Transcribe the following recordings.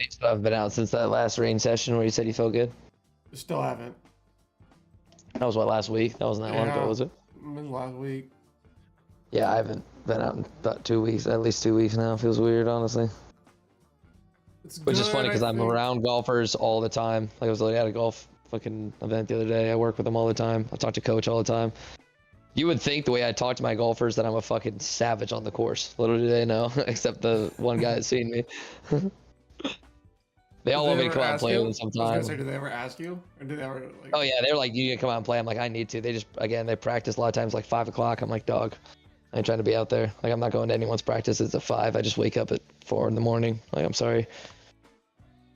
You still haven't been out since that last rain session where you said you felt good? Still haven't. That was what, last week? That wasn't that long ago, was it? Last week. Yeah, I haven't been out in about 2 weeks, at least 2 weeks now. It feels weird, honestly. It's Which is good, funny because I I'm think. around golfers all the time. Like I was literally at a golf fucking event the other day. I work with them all the time. I talk to coach all the time. You would think the way I talk to my golfers that I'm a fucking savage on the course. Little do they know, except the one guy that's seen me. They Did all they want me to ever come out and ask play with you? them I was gonna sometime. say, did they ever ask you, or did they ever like? Oh yeah, they're like, you need to come out and play. I'm like, I need to. They just, again, they practice a lot of times like 5 o'clock. I'm like, dog, I ain't trying to be out there. Like I'm not going to anyone's practice. It's at 5. I just wake up at 4 in the morning. Like I'm sorry.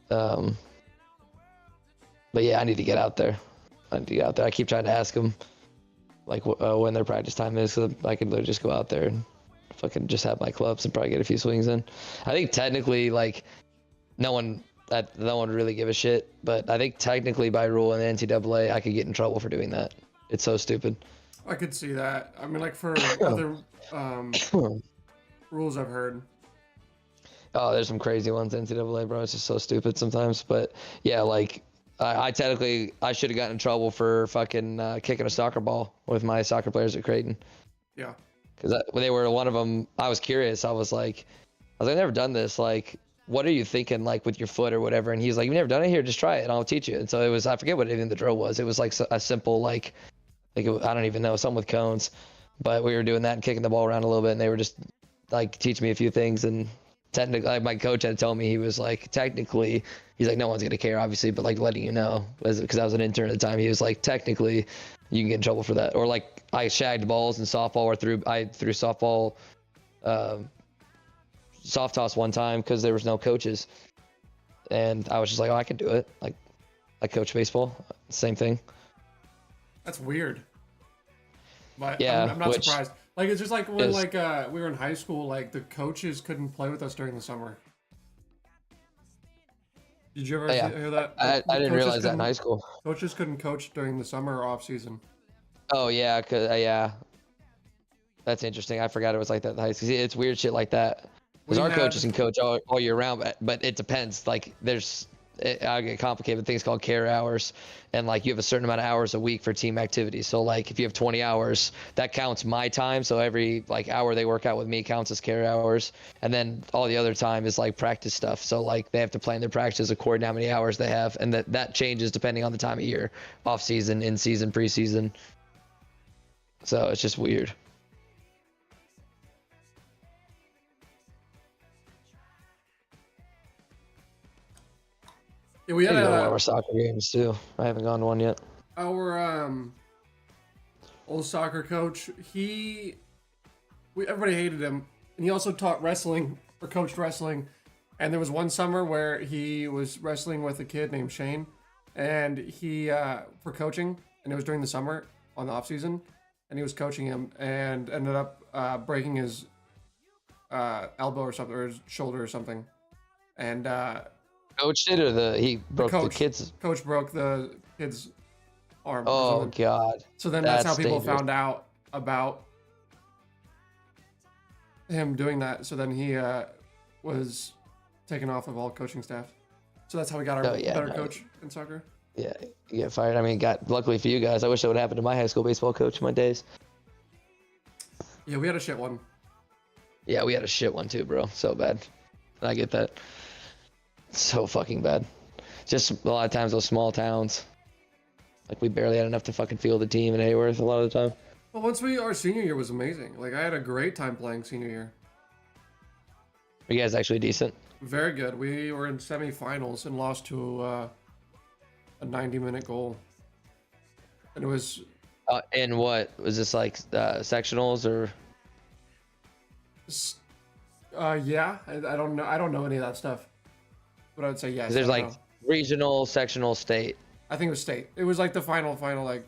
But yeah, I need to get out there. I need to get out there. I keep trying to ask them like when their practice time is, so I could literally just go out there and fucking just have my clubs and probably get a few swings in. I think technically, like, no one would really give a shit, but I think technically by rule in the NCAA, I could get in trouble for doing that. It's so stupid. I could see that. I mean, like for other rules I've heard. Oh, there's some crazy ones in NCAA, bro. It's just so stupid sometimes. But yeah, like I technically I should have gotten in trouble for fucking kicking a soccer ball with my soccer players at Creighton. Yeah. Because when they were one of them, I was curious. I was like, I've never done this. Like, what are you thinking, like with your foot or whatever? And he's like, you've never done it? Here, just try it, and I'll teach you. And so it was, I forget what even the drill was. It was like a simple I don't even know, something with cones. But we were doing that and kicking the ball around a little bit, and they were just like teaching me a few things. And technically, like, my coach had to tell me, he was like, technically, he's like, no one's gonna care, obviously, but like letting you know, because I was an intern at the time. He was like, technically, you can get in trouble for that. Or like I shagged balls in softball, or I threw softball, soft toss one time because there was no coaches, and I was just like, oh, I can do it. Like I coach baseball, same thing. That's weird. But Yeah, I'm not which surprised. Like it's just like when is we were in high school, like the coaches couldn't play with us during the summer. Did you ever yeah. hear that? I didn't Coaches realize that in couldn't high school. coaches couldn't coach during the summer or off season. Oh yeah, cause yeah, that's interesting. I forgot it was like that in high school. See, it's weird shit like that. Because We our had coaches can coach all year round, but it depends. Like I get complicated things called care hours, and like you have a certain amount of hours a week for team activities. So like if you have 20 hours, that counts my time. So every like hour they work out with me counts as care hours, and then all the other time is like practice stuff. So like they have to plan their practices according to how many hours they have, and that changes depending on the time of year, off season, in season, preseason. So it's just weird. yeah, we I had need to go to one of our soccer games too. I haven't gone to one yet. our old soccer coach. Everybody hated him, and he also taught wrestling or coached wrestling. And there was one summer where he was wrestling with a kid named Shane, and he for coaching, and it was during the summer on the off season, and he was coaching him and ended up breaking his elbow or something, or his shoulder or something, and Coach did, or he broke the kids? coach broke the kid's arm. Or Oh something. God. So then that's how That's people dangerous. found out about him doing that. So then he was taken off of all coaching staff. So that's how we got our better coach in soccer. Yeah, you get fired. I mean, luckily for you guys. I wish that would happen to my high school baseball coach in my days. Yeah, we had a shit one. Yeah, we had a shit one too, bro. So bad. I get that. So fucking bad. Just a lot of times those small towns. Like we barely had enough to fucking field a team in Hayworth a lot of the time. Well, our senior year was amazing. Like I had a great time playing senior year. Are you guys actually decent? Very good. We were in semifinals and lost to a 90-minute goal. And it was. And what was this, like sectionals or? Yeah, I don't know. I don't know any of that stuff. But I would say yes. There's like regional, sectional, state. I think it was state. It was like the final like.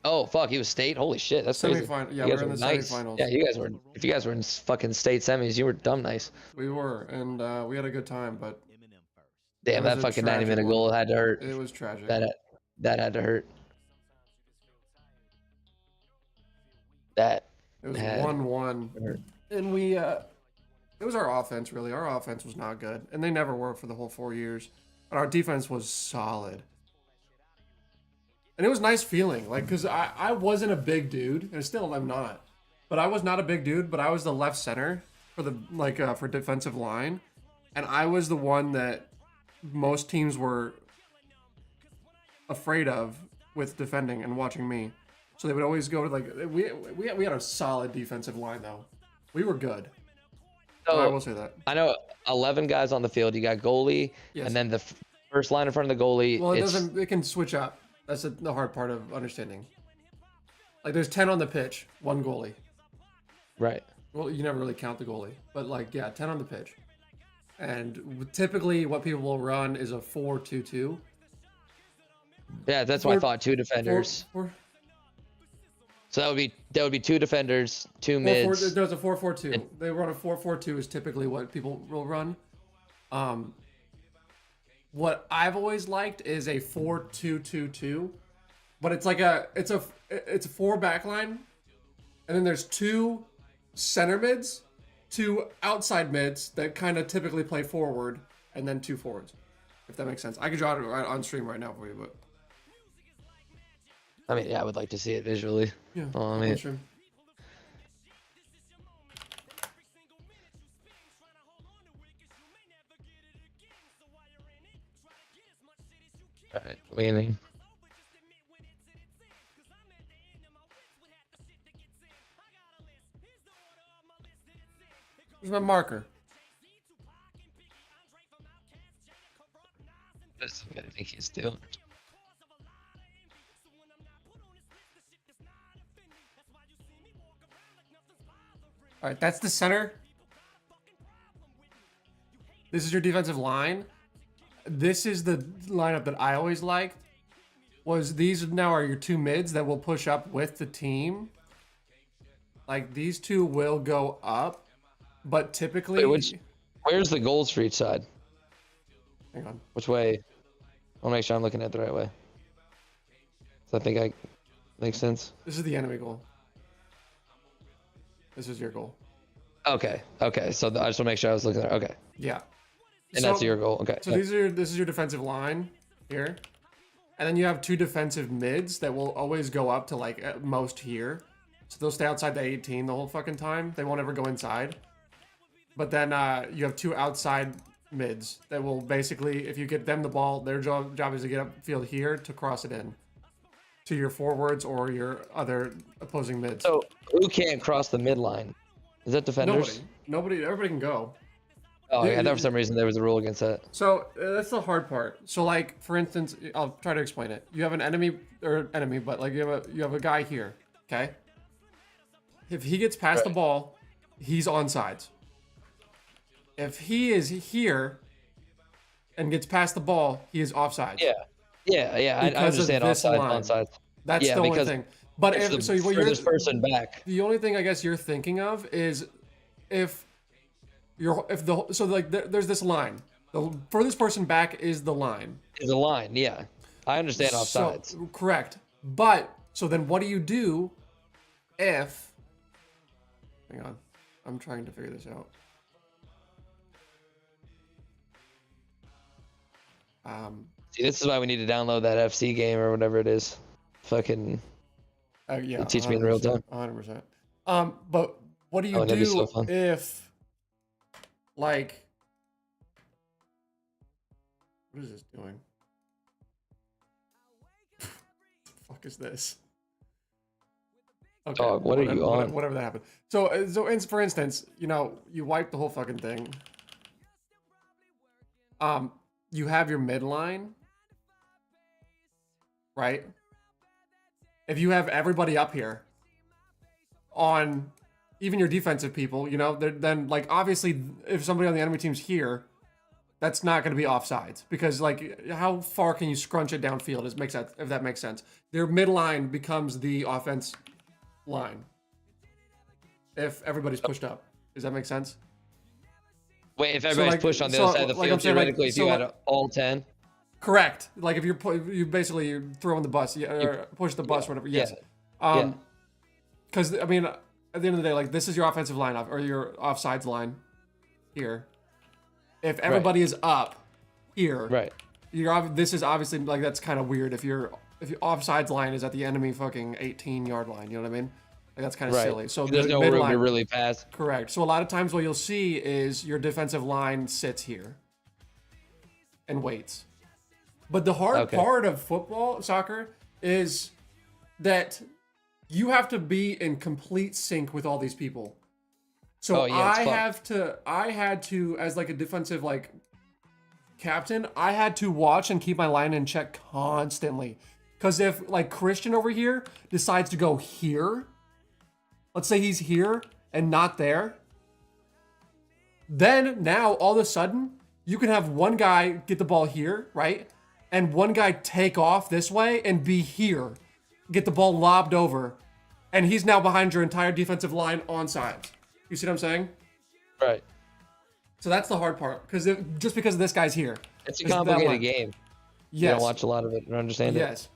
Oh fuck, he was state. Holy shit, that's crazy. Semifinal. Yeah, you we guys were in the nice. semifinals. Yeah, you guys were. If you guys were in fucking state semis, you were dumb nice. We were, and we had a good time. But damn, that fucking 90-minute goal had to hurt. It was tragic. That had to hurt. That. It was 1-1, and we It was our offense, really. Our offense was not good, and they never were for the whole 4 years. And our defense was solid. And it was nice feeling, like, because I wasn't a big dude, and still I'm not. But I was not a big dude, but I was the left center for the, like, for defensive line. And I was the one that most teams were afraid of with defending and watching me. So they would always go to, like, we had a solid defensive line, though. We were good. So, I will say that. I know 11 guys on the field. You got goalie, Yes. and then the first line in front of the goalie. Well, it can switch up. That's the hard part of understanding. Like, there's 10 on the pitch, one goalie. Right. Well, you never really count the goalie, but, like, yeah, 10 on the pitch. And typically what people will run is a 4-2-2. Yeah, that's what I thought. Two defenders. So that would be two defenders, two mids. There's a 4-4-2. They run a 4-4-2 is typically what people will run. What I've always liked is a 4-2-2-2, but it's like it's a four back line, and then there's two center mids, two outside mids that kind of typically play forward, and then two forwards. If that makes sense. I could draw it on stream right now for you, but I mean, yeah, I would like to see it visually. yeah, I mean, sure. all right, leaning. Here's my marker. That's what I think he's doing. All right, that's the center. This is your defensive line. This is the lineup that I always liked. Was these now are your two mids that will push up with the team. Like, these two will go up, but typically... Wait, where's the goals for each side? Hang on. Which way? I want to make sure I'm looking at it the right way. So I think I makes sense. This is the enemy goal. This is your goal. Okay. So I just want to make sure I was looking at it. Okay. Yeah. And that's your goal. Okay. So this is your defensive line here. And then you have two defensive mids that will always go up to, like, at most here. So they'll stay outside the 18 the whole fucking time. They won't ever go inside. But then you have two outside mids that will basically, if you get them the ball, their job is to get upfield here to cross it in to your forwards or your other opposing mids. So who can't cross the midline? Is that defenders? Nobody. Everybody can go. Oh, yeah, I thought for some reason there was a rule against that. So that's the hard part. So, like, for instance, I'll try to explain it. You have an enemy, but like you have a guy here. Okay. If he gets past the ball, he's onside. If he is here and gets past the ball, he is offside. Yeah. I understand onside. That's the only thing. But if so, what you're this person back. The only thing I guess you're thinking of is if there's this line. The furthest person back is the line. Is a line, yeah. I understand offsides. So, correct. But so then what do you do if? Hang on, I'm trying to figure this out. See, this is why we need to download that FC game or whatever it is. Fucking. Yeah. Teach me in real time. 100%. But what do you do if, like, what is this doing? The fuck is this? Okay, Dog, what are you on? Whatever that happened. So for instance, you wipe the whole fucking thing. You have your midline, right? If you have everybody up here on even your defensive people, then, like, obviously if somebody on the enemy team's here, that's not going to be offsides because, like, how far can you scrunch it downfield? If that makes sense. Their midline becomes the offense line if everybody's pushed up. Does that make sense? Wait, if everybody's pushed on the other side of the field, theoretically, if you had all 10? Correct. Like, if you're basically throwing the bus, or push the bus, whatever. Yes. Because, I mean, at the end of the day, like, this is your offensive line or your offsides line. here. If everybody is up here, Right. this is obviously like that's kind of weird. If your offsides line is at the enemy fucking 18-yard line, you know what I mean? Like that's kind of silly. So there's no room to really pass. Correct. So a lot of times what you'll see is your defensive line sits here and waits. But the hard part of soccer, is that you have to be in complete sync with all these people. So I had to, as like a defensive like captain, I had to watch and keep my line in check constantly. Because if like Christian over here decides to go here, let's say he's here and not there, then now all of a sudden you can have one guy get the ball here, right? And one guy take off this way and be here, get the ball lobbed over, and he's now behind your entire defensive line on sides. You see what I'm saying? Right. So that's the hard part, just because this guy's here. It's a complicated game. Yes. You don't watch a lot of it and understand it. Yes.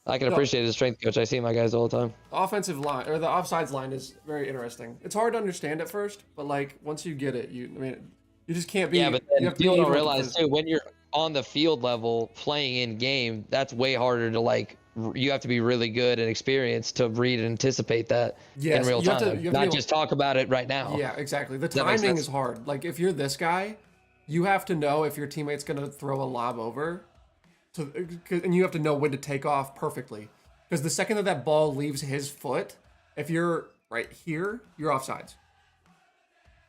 I can appreciate his strength coach. I see my guys all the time. The offensive line, or the offsides line, is very interesting. It's hard to understand at first, but like once you get it, you just can't be. Yeah, but then you don't realize too, when you're on the field level playing in game, that's way harder to like. You have to be really good and experienced to read and anticipate that in real time. Not just talk about it right now. Yeah, exactly. The timing is hard. Like if you're this guy, you have to know if your teammate's gonna throw a lob over. And you have to know when to take off perfectly. Because the second that ball leaves his foot, if you're right here, you're offsides.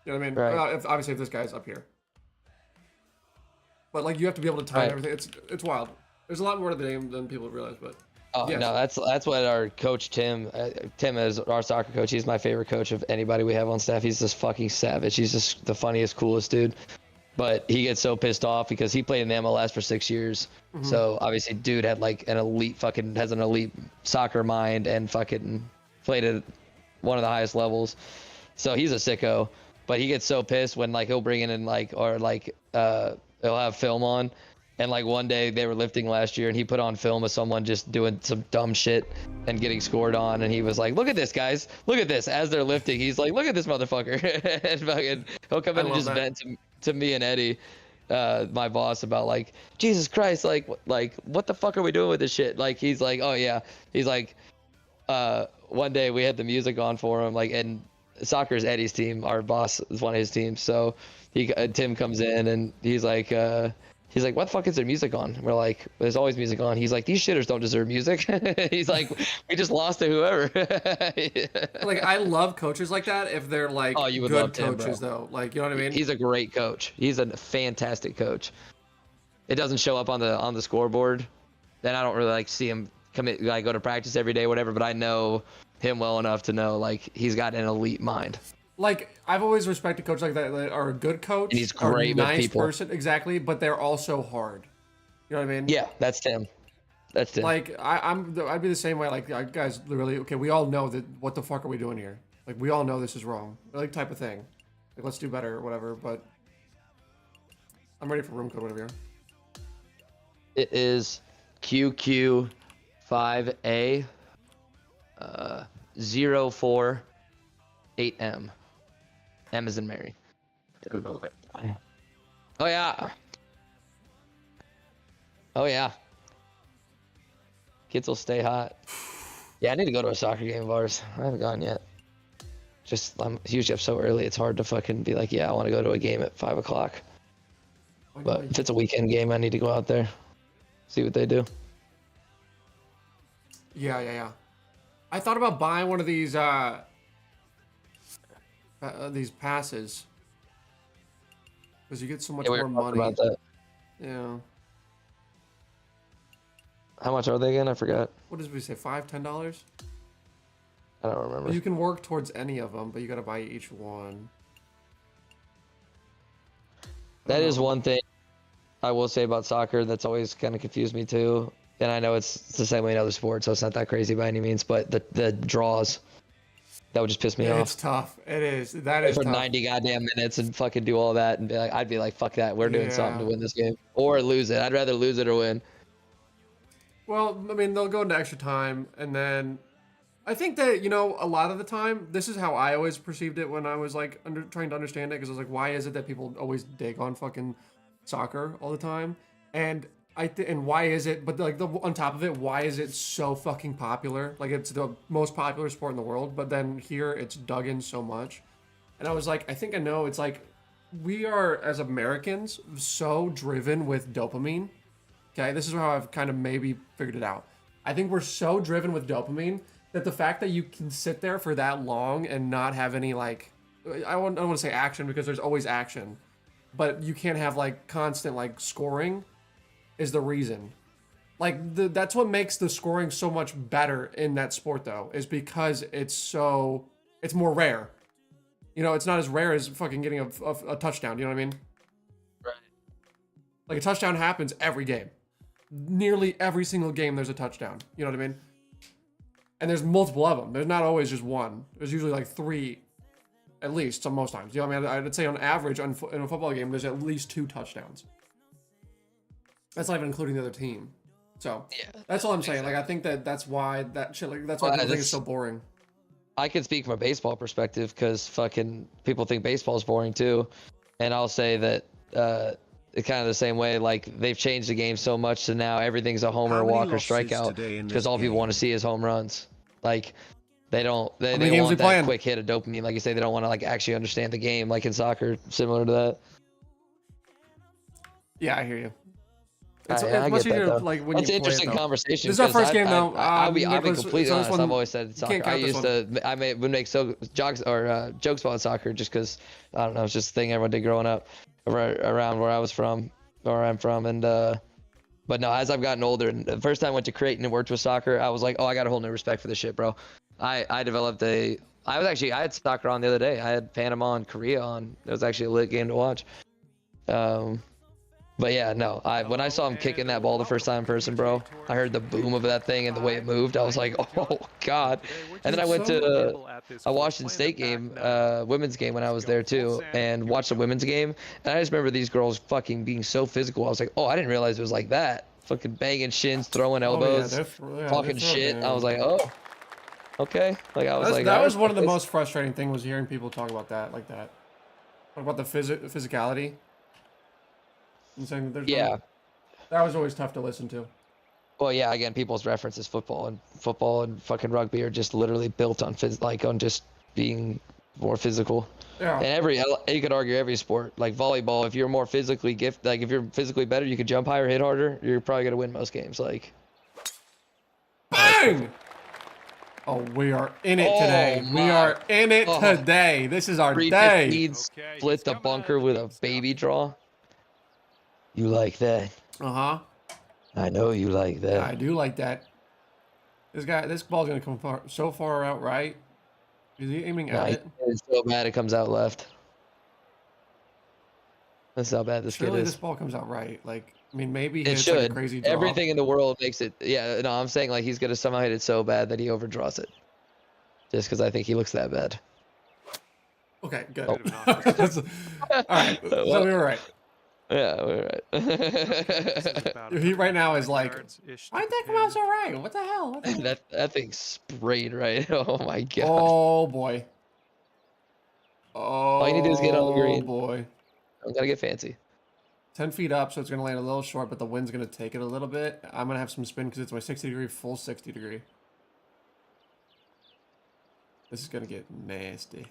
You know what I mean? Right. Obviously, if this guy's up here. But like you have to be able to time everything. It's wild. There's a lot more to the game than people realize, but. No, that's what our coach Tim is our soccer coach. He's my favorite coach of anybody we have on staff. He's just fucking savage. He's just the funniest, coolest dude. But he gets so pissed off because he played in the MLS for 6 years. Mm-hmm. So obviously dude had like has an elite soccer mind and fucking played at one of the highest levels. So he's a sicko, but he gets so pissed when like he'll bring in like, or like, he'll have film on. And like one day they were lifting last year and he put on film of someone just doing some dumb shit and getting scored on. And he was like, look at this, guys. Look at this. As they're lifting, he's like, look at this motherfucker. And fucking, he'll come in and just vent to me and Eddie, my boss, about like, Jesus Christ, like what the fuck are we doing with this shit? Like, he's like, oh yeah. He's like, one day we had the music on for him, like, and soccer is Eddie's team. Our boss is one of his teams. So Tim comes in and he's like, what the fuck is there music on? And we're like, there's always music on. He's like, these shitters don't deserve music. He's like, we just lost to whoever. Like, I love coaches like that if they're like you would good love Tim, coaches, though. Like, you know what I mean? He's a great coach. He's a fantastic coach. It doesn't show up on the scoreboard. Then I don't really like see him go to practice every day, whatever. But I know him well enough to know like he's got an elite mind. Like, I've always respected coaches like that are a good coach. And he's great nice with people. Person, exactly, but they're also hard. You know what I mean? Yeah, that's Tim. That's Tim. Like, I'd be the same way. Like, guys, literally, okay, we all know that. What the fuck are we doing here? Like, we all know this is wrong. Like, type of thing. Like, let's do better or whatever. But I'm ready for room code, whatever you are. It is QQ5A 048M. M as in Mary. Oh yeah. Oh yeah. Kids will stay hot. Yeah, I need to go to a soccer game of ours. I haven't gone yet. I'm usually up so early. It's hard to fucking be like, yeah, I want to go to a game at 5 o'clock. But if it's a weekend game, I need to go out there, see what they do. Yeah. I thought about buying one of these passes because you get so much more money. About that. Yeah. How much are they again? I forgot. What did we say? $5, $10? I don't remember. You can work towards any of them, but you got to buy each one. That is one thing I will say about soccer that's always kind of confused me too. And I know it's the same way in other sports, so it's not that crazy by any means. But the draws, that would just piss me off. It's tough. It is. That is for tough. 90 goddamn minutes and fucking do all that and be like, I'd be like, fuck that. We're doing something to win this game or lose it. I'd rather lose it or win. Well, I mean, they'll go into extra time, and then I think that, you know, a lot of the time, this is how I always perceived it when I was like trying to understand it, because I was like, why is it that people always dig on fucking soccer all the time? And and why is it? But like on top of it, why is it so fucking popular? Like it's the most popular sport in the world, but then here it's dug in so much. And I was like, I think I know. It's like we are as Americans so driven with dopamine. Okay, this is how I've kind of maybe figured it out. I think we're so driven with dopamine that the fact that you can sit there for that long and not have any like, I don't want to say action because there's always action, but you can't have like constant like scoring is the reason. Like that's what makes the scoring so much better in that sport though, is because it's more rare. You know, it's not as rare as fucking getting a touchdown. You know what I mean? Right. Like a touchdown happens every game. Nearly every single game there's a touchdown. You know what I mean? And there's multiple of them. There's not always just one. There's usually like 3, at least, so most times. You know what I mean? I'd say on average in a football game, there's at least 2 touchdowns. That's not even including the other team. So Yeah, that's all I'm saying. Like I think that's why that shit. Like that's why people think it's so boring. I can speak from a baseball perspective because fucking people think baseball is boring too, and I'll say that it's kind of the same way. Like they've changed the game so much to now everything's a homer, walk, or strikeout because all people want to see is home runs. Like they don't they want that quick hit of dopamine. Like you say, they don't want to like actually understand the game. Like in soccer, similar to that. Yeah, I hear you. It's I much get that, easier though. like when That's you an play interesting conversation. This is our first game though. I'll be Nicholas, completely honest. I've always said soccer. I used to would make jokes about soccer just because I don't know, it's just a thing everyone did growing up around where I was from, where I'm from, and but no, as I've gotten older, and the first time I went to Creighton and worked with soccer, I was like, oh, I got a whole new respect for this shit, bro. I developed I had soccer on the other day. I had Panama and Korea on. It was actually a lit game to watch. But yeah, no, when I saw him kicking that ball the first time in person, bro, I heard the boom of that thing and the way it moved. I was like, oh God. And then I went to a Washington State game, women's game when I was there too, and watched the women's game. And I just remember these girls fucking being so physical. I was like, oh, I didn't realize it was like that. Fucking banging shins, throwing elbows, talking shit. I was like, oh, okay. Like I was like, that was one of the most frustrating things was hearing people talk about that like that. Talk about the physicality. And saying that that was always tough to listen to. Well, yeah, again, people's references football and fucking rugby are just literally built on on just being more physical. Yeah. And you could argue every sport, like volleyball, if you're more physically gifted, like if you're physically better, you could jump higher, hit harder, you're probably gonna win most games. Like, bang! Oh, we are in it today. We are in it today. This is our day. Split the bunker with a baby draw. You like that? Uh-huh. I know you like that. I do like that. This ball's gonna come so far out right. Is he aiming at it? It's so bad it comes out left. That's how bad this kid is. This ball comes out right. Like, I mean, maybe it should. Like a crazy draw. Everything in the world makes it. Yeah, no, I'm saying like he's gonna somehow hit it so bad that he overdraws it. Just because I think he looks that bad. Okay, good. Oh. All right, so we were right. Yeah, we're right. He right now is like, why'd that come out so right? What the hell? That thing sprayed right. Oh my god. Oh boy. Oh. All you need to do is get on the green. Oh boy. I'm gonna get fancy. 10 feet up, so it's gonna land a little short, but the wind's gonna take it a little bit. I'm gonna have some spin because it's my 60-degree, full 60-degree. This is gonna get nasty.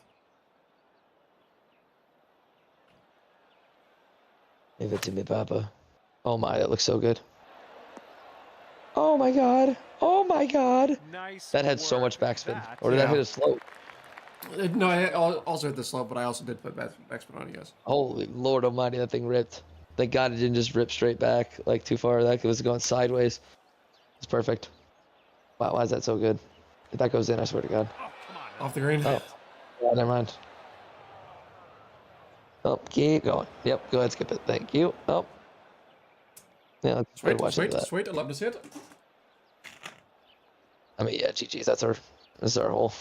Give it to me, Papa. Oh my, that looks so good. Oh my god. Oh my god. Nice. That had so much backspin. Or did that hit a slope? No, I also hit the slope, but I also did put backspin on, yes. Holy Lord almighty, that thing ripped. Thank God it didn't just rip straight back, like too far. That was going sideways. It's perfect. Wow, why is that so good? If that goes in, I swear to God. Off the green? Oh, yeah, never mind. Oh, keep going. Yep, go ahead, skip it. Thank you. Oh. Yeah, let's sweet, I love to see it. I mean, yeah, GG's, this is our hole.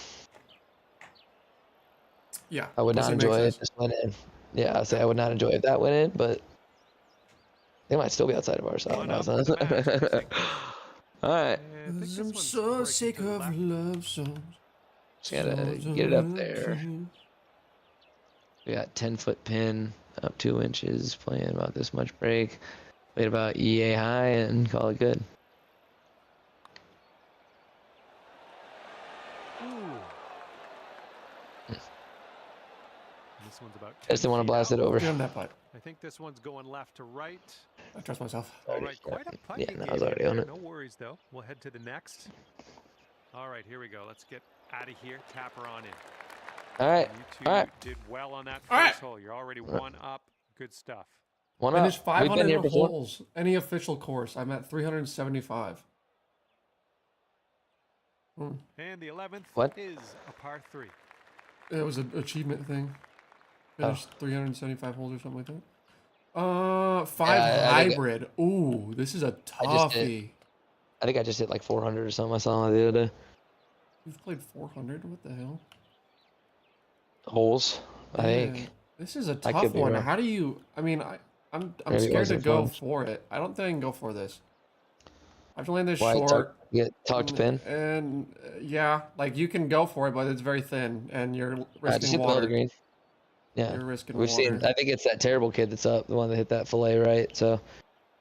Yeah. I would not enjoy it if this went in. Yeah, I would not enjoy if that went in, but they might still be outside of ours. All right. I think this I'm one's so breaking sick to the of left. love songs. Just gotta get it up there. We got 10-foot pin, up 2 inches, playing about this much break. Played about EA high and call it good. Ooh. This one's about 10 Just didn't want to feet blast out. it over. Get him that putt. I think this one's going left to right. I trust myself. All right, quite a putt Yeah, you no, I gave was me already on there. it. No worries, though. We'll head to the next. All right, here we go. Let's get out of here. Tap her on in. All right. You two All right. did well on that All right. first hole. You're already one up. Good stuff. One Finished up. We've been here 500 before. holes. Any official course. I'm at 375. And the 11th What? is a par 3. It was an achievement thing. Finished 375 holes or something like that. 5 Yeah, I think hybrid. Ooh, this is a just did. toughie. I think I just hit like 400 or something. I saw the other day. You've played 400? What the hell? Holes, I think. This is a I tough could be one. wrong. How do you? I mean, I'm Maybe it scared to wasn't go fun. for it. I don't think I can go for this. I have to land this Why? short. Talk to pin. And yeah, like you can go for it, but it's very thin, and you're Just risking hit below the water. green. Yeah. You're risking We've water. seen. I think it's that terrible kid that's up, the one that hit that fillet, right? So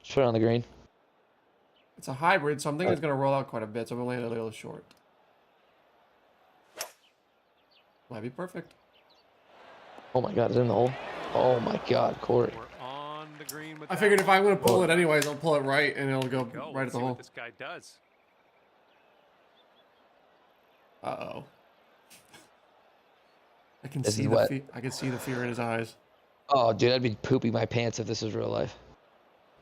just put it on the green. It's a hybrid, so I'm thinking it's gonna roll out quite a bit. So I'm gonna land a little short. Might be perfect. Oh my God, it's in the hole. Oh my God, Corey. We're on the green with I that figured if one. I'm gonna pull it anyways, I'll pull it right, and it'll go Go. right at Let's the see hole. what this guy does. Uh-oh. I can This see is the wet. I can see the fear in his eyes. Oh, dude, I'd be pooping my pants if this was real life.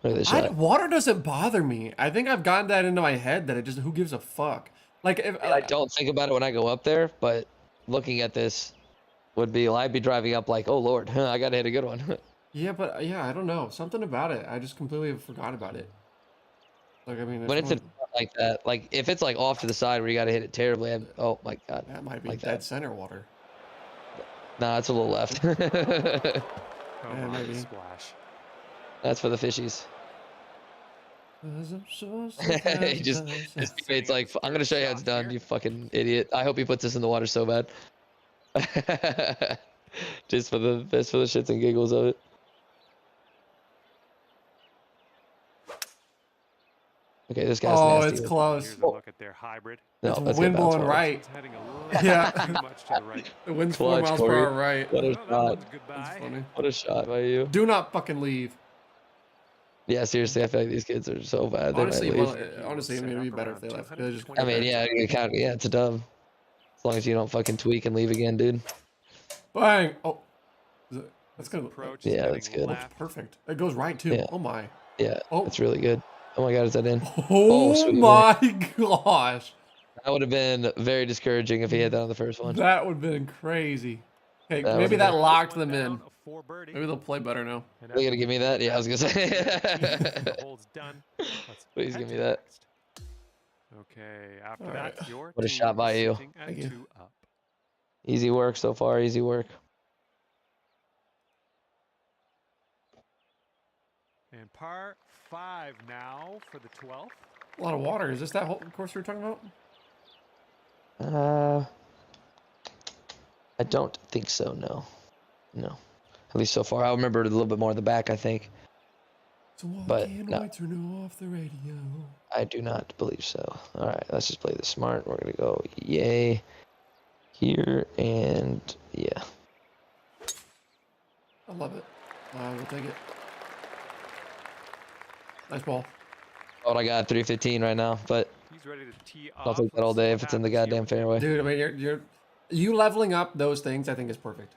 Look at this shot. Water doesn't bother me. I think I've gotten that into my head that it just who gives a fuck. Like if I don't think about it when I go up there, but looking at this would be, well, I'd be driving up like, oh Lord, I gotta hit a good one. yeah, but yeah, I don't know. Something about it. I just completely forgot about it. Like I mean, When it's in front like that, like if it's like off to the side where you gotta hit it terribly, oh my God. that might be like dead that. center water. Nah, it's a little left. Oh, Yeah, my maybe. splash. That's for the fishies. He just, his teammate's like, I'm gonna show you how it's done, you fucking idiot. I hope he puts this in the water so bad. Just for the shits and giggles of it. Okay, this guy's Oh, nasty. it's close. Here's a look at their hybrid. No, It's that's wind gonna bounce blowing well. right. It's heading a little Yeah. too much to the right. The wind's 4 Clutch, miles per Corey. hour right. What a Well, that shot. one's That's goodbye. funny. What a shot by you. Do not fucking leave. Yeah, seriously, I feel like these kids are so bad. They Honestly, might leave. honestly, I mean, it'd be better if they left. They just, I mean, yeah, it's a dub. As long as you don't fucking tweak and leave again, dude. bang. Oh, that's This gonna. approach is Yeah, heading that's good. left. Perfect. It goes right too. Yeah. Oh my. Yeah, Oh. it's really good. Oh my God, is that in? Oh sweet. my gosh. That would have been very discouraging if he had that on the first one. That would have been crazy. Hey, That maybe would've that been- locked them in. Down, a 4 birdie. Maybe they'll play better now. And Are they gonna give me that? Yeah, I was gonna say. the hole's done. Let's Please head give me to the that. next. Okay, after All that, right. your What a team shot by is you. sitting at Thank you. 2 up. Easy work so far. Easy work. And par 5 now for the 12th. A lot of water. Is this that whole course we were talking about? I don't think so. No, no. At least so far. I remember a little bit more at the back, I think. So But, can no. I turn off the radio? I do not believe so. All right, let's just play this smart. We're gonna go yay here and yeah. I love it. I will take it. Nice ball. Oh, I got 315 right now, but He's ready to tee off. I'll take that all Let's day see if what it's in the happens here. goddamn fairway. Dude, I mean, you leveling up those things, I think is perfect.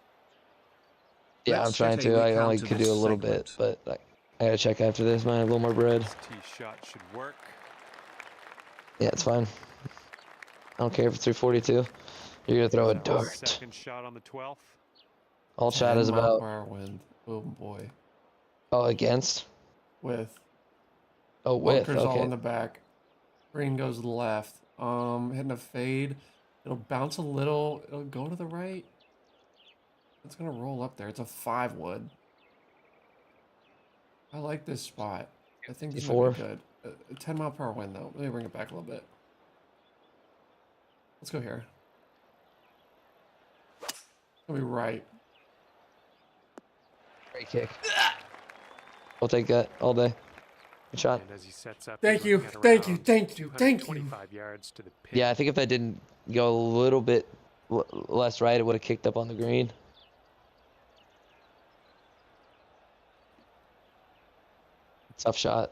Yeah, I'm Let's trying get a to. I recount only of could this do a little bit, segment. but I gotta check after this, man. A little more bread. This tee shot should work. Yeah, it's fine. I don't care if it's 342. You're gonna throw a That dart. Second shot on the 12th. All shot 10 is mile about. per hour wind. Oh boy. Oh, against. With Oh, with. bunkers all in Okay. the back. Green goes to the left. Hitting a fade. It'll bounce a little. It'll go to the right. It's gonna roll up there. It's a 5 wood. I like this spot. I think this might 54. be good. a 10-mile-per-hour wind though. Let me bring it back a little bit. Let's go here. Let me right. Great kick. I'll take that all day. Good shot. And as he sets up, Thank he's you, looking at thank you, around thank you, thank you. 225 yards to the pin. Yeah, I think if that didn't go a little bit less right, it would have kicked up on the green. Tough shot.